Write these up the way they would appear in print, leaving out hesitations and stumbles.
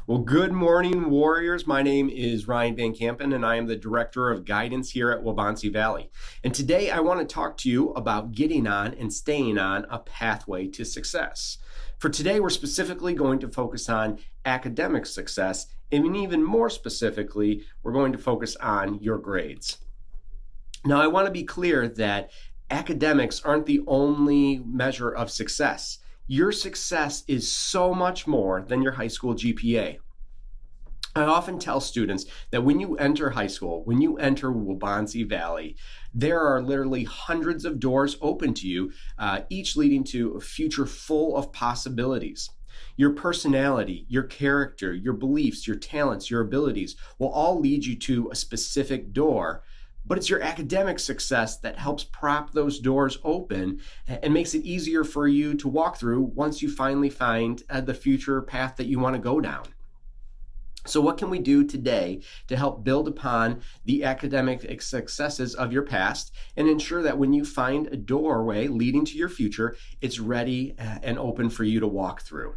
Well, good morning, Warriors. My name is Ryan Van Kampen, and I am the Director of Guidance here at Waubonsie Valley. And today I want to talk to you about getting on and staying on a pathway to success. For today, we're specifically going to focus on academic success, and even more specifically, we're going to focus on your grades. Now, I want to be clear that academics aren't the only measure of success. Your success is so much more than your high school GPA. I often tell students that when you enter high school, when you enter Waubonsie Valley, there are literally hundreds of doors open to you, each leading to a future full of possibilities. Your personality, your character, your beliefs, your talents, your abilities will all lead you to a specific door. But it's your academic success that helps prop those doors open and makes it easier for you to walk through once you finally find the future path that you want to go down. So what can we do today to help build upon the academic successes of your past and ensure that when you find a doorway leading to your future, it's ready and open for you to walk through?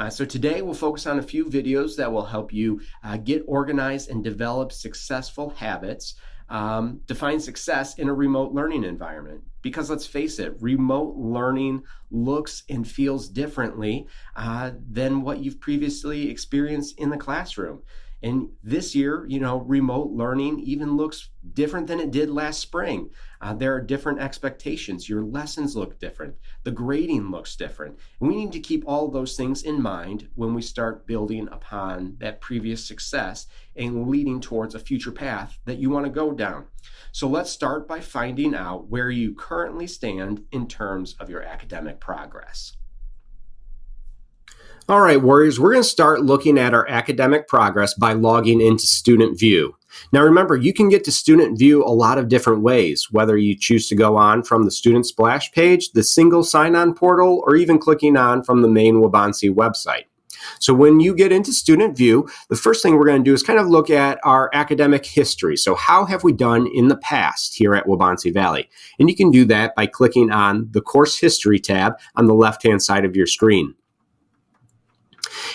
So today we'll focus on a few videos that will help you get organized and develop successful habits. Define success in a remote learning environment. Because let's face it, remote learning looks and feels differently than what you've previously experienced in the classroom. And this year, remote learning even looks different than it did last spring. There are different expectations. Your lessons look different. The grading looks different. And we need to keep all those things in mind when we start building upon that previous success and leading towards a future path that you want to go down. So let's start by finding out where you currently stand in terms of your academic progress. All right, Warriors, we're going to start looking at our academic progress by logging into StudentVue. Now, remember, you can get to StudentVue a lot of different ways, whether you choose to go on from the Student Splash page, the single sign-on portal, or even clicking on from the main Waubonsie website. So when you get into StudentVue, the first thing we're going to do is kind of look at our academic history. So how have we done in the past here at Waubonsie Valley? And you can do that by clicking on the Course History tab on the left-hand side of your screen.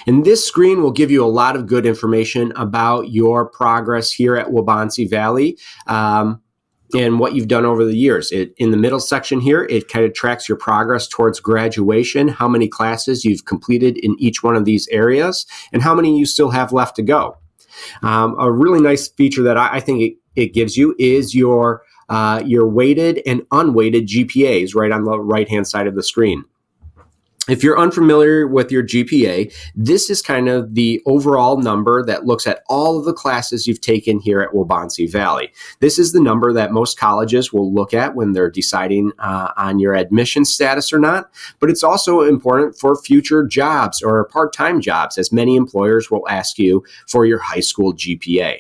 And this screen will give you a lot of good information about your progress here at Waubonsie Valley and what you've done over the years. In the middle section here, it kind of tracks your progress towards graduation, how many classes you've completed in each one of these areas, and how many you still have left to go. A really nice feature that I think it gives you is your weighted and unweighted GPAs right on the right-hand side of the screen. If you're unfamiliar with your GPA, this is kind of the overall number that looks at all of the classes you've taken here at Waubonsie Valley. This is the number that most colleges will look at when they're deciding on your admission status or not, but it's also important for future jobs or part-time jobs, as many employers will ask you for your high school GPA.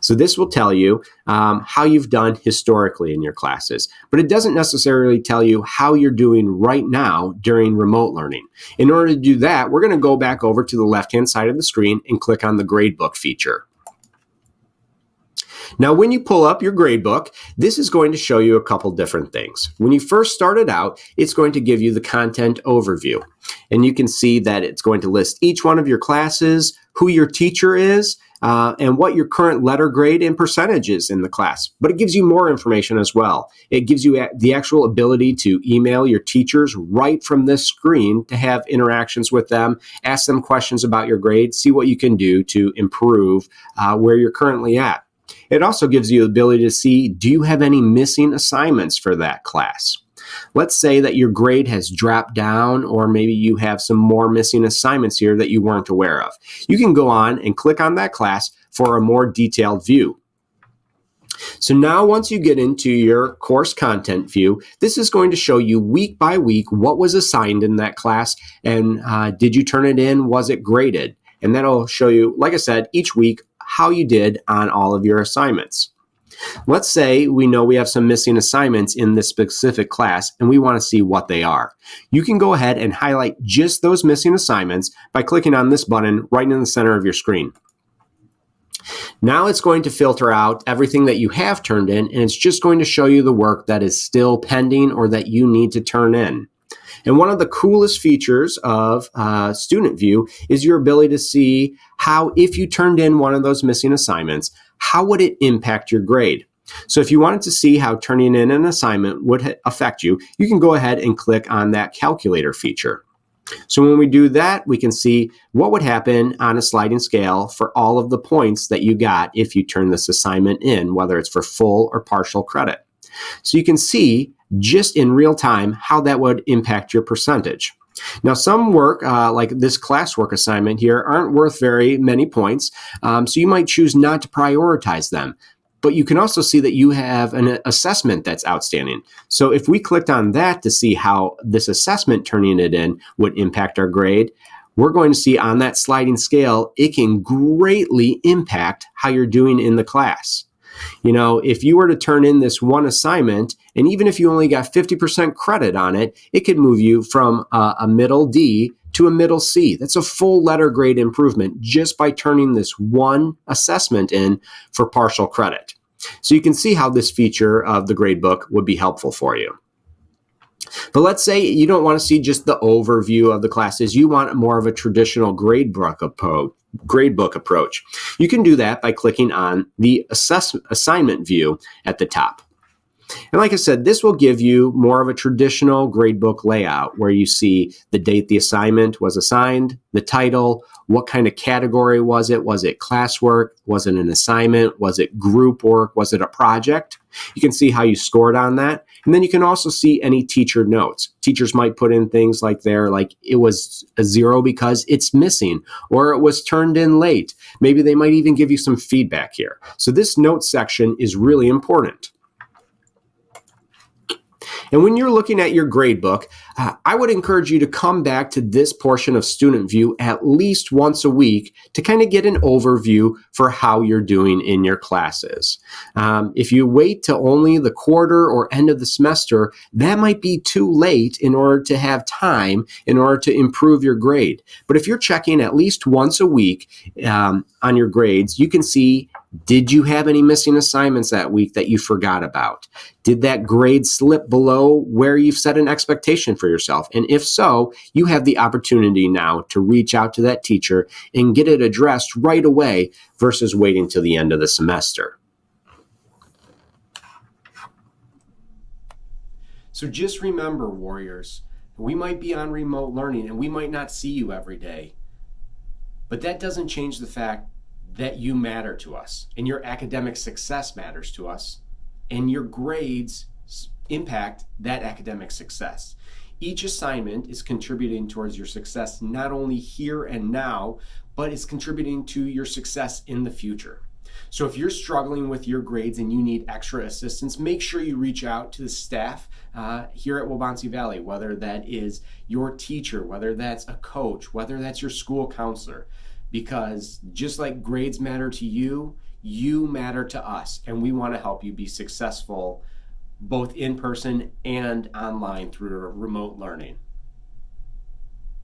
So this will tell you how you've done historically in your classes, but it doesn't necessarily tell you how you're doing right now during remote learning. In order to do that, we're going to go back over to the left-hand side of the screen and click on the Gradebook feature. Now, when you pull up your gradebook, this is going to show you a couple different things. When you first started out, it's going to give you the content overview. And you can see that it's going to list each one of your classes, who your teacher is, and what your current letter grade and percentage is in the class. But it gives you more information as well. It gives you the actual ability to email your teachers right from this screen to have interactions with them, ask them questions about your grade, see what you can do to improve where you're currently at. It also gives you the ability to see, do you have any missing assignments for that class? Let's say that your grade has dropped down, or maybe you have some more missing assignments here that you weren't aware of. You can go on and click on that class for a more detailed view. So now once you get into your course content view, this is going to show you week by week what was assigned in that class and did you turn it in, was it graded? And that'll show you, like I said, each week how you did on all of your assignments. Let's say we know we have some missing assignments in this specific class and we want to see what they are. You can go ahead and highlight just those missing assignments by clicking on this button right in the center of your screen. Now it's going to filter out everything that you have turned in, and it's just going to show you the work that is still pending or that you need to turn in. And one of the coolest features of StudentVue is your ability to see how, if you turned in one of those missing assignments, how would it impact your grade? So if you wanted to see how turning in an assignment would affect you, you can go ahead and click on that calculator feature. So when we do that, we can see what would happen on a sliding scale for all of the points that you got if you turn this assignment in, whether it's for full or partial credit. So you can see just in real time how that would impact your percentage. Now, some work, like this classwork assignment here, aren't worth very many points, so you might choose not to prioritize them. But you can also see that you have an assessment that's outstanding. So if we clicked on that to see how this assessment turning it in would impact our grade, we're going to see on that sliding scale, it can greatly impact how you're doing in the class. You know, if you were to turn in this one assignment, and even if you only got 50% credit on it, it could move you from a middle D to a middle C. That's a full letter grade improvement just by turning this one assessment in for partial credit. So you can see how this feature of the gradebook would be helpful for you. But let's say you don't want to see just the overview of the classes. You want more of a traditional gradebook approach. You can do that by clicking on the assignment view at the top. And like I said, this will give you more of a traditional gradebook layout where you see the date the assignment was assigned, the title, what kind of category was it? Was it classwork? Was it an assignment? Was it group work? Was it a project? You can see how you scored on that. And then you can also see any teacher notes. Teachers might put in things like it was a 0 because it's missing, or it was turned in late. Maybe they might even give you some feedback here. So this notes section is really important. And when you're looking at your gradebook, I would encourage you to come back to this portion of StudentVue at least once a week to kind of get an overview for how you're doing in your classes. If you wait till only the quarter or end of the semester, that might be too late in order to have time in order to improve your grade. But if you're checking at least once a week on your grades, you can see, did you have any missing assignments that week that you forgot about? Did that grade slip below where you've set an expectation for yourself? And if so, you have the opportunity now to reach out to that teacher and get it addressed right away versus waiting till the end of the semester. So just remember, warriors, we might be on remote learning and we might not see you every day, but that doesn't change the fact that you matter to us and your academic success matters to us and your grades impact that academic success. Each assignment is contributing towards your success not only here and now, but it's contributing to your success in the future. So if you're struggling with your grades and you need extra assistance, make sure you reach out to the staff here at Waubonsie Valley, whether that is your teacher, whether that's a coach, whether that's your school counselor. Because just like grades matter to you, you matter to us, and we want to help you be successful both in person and online through remote learning.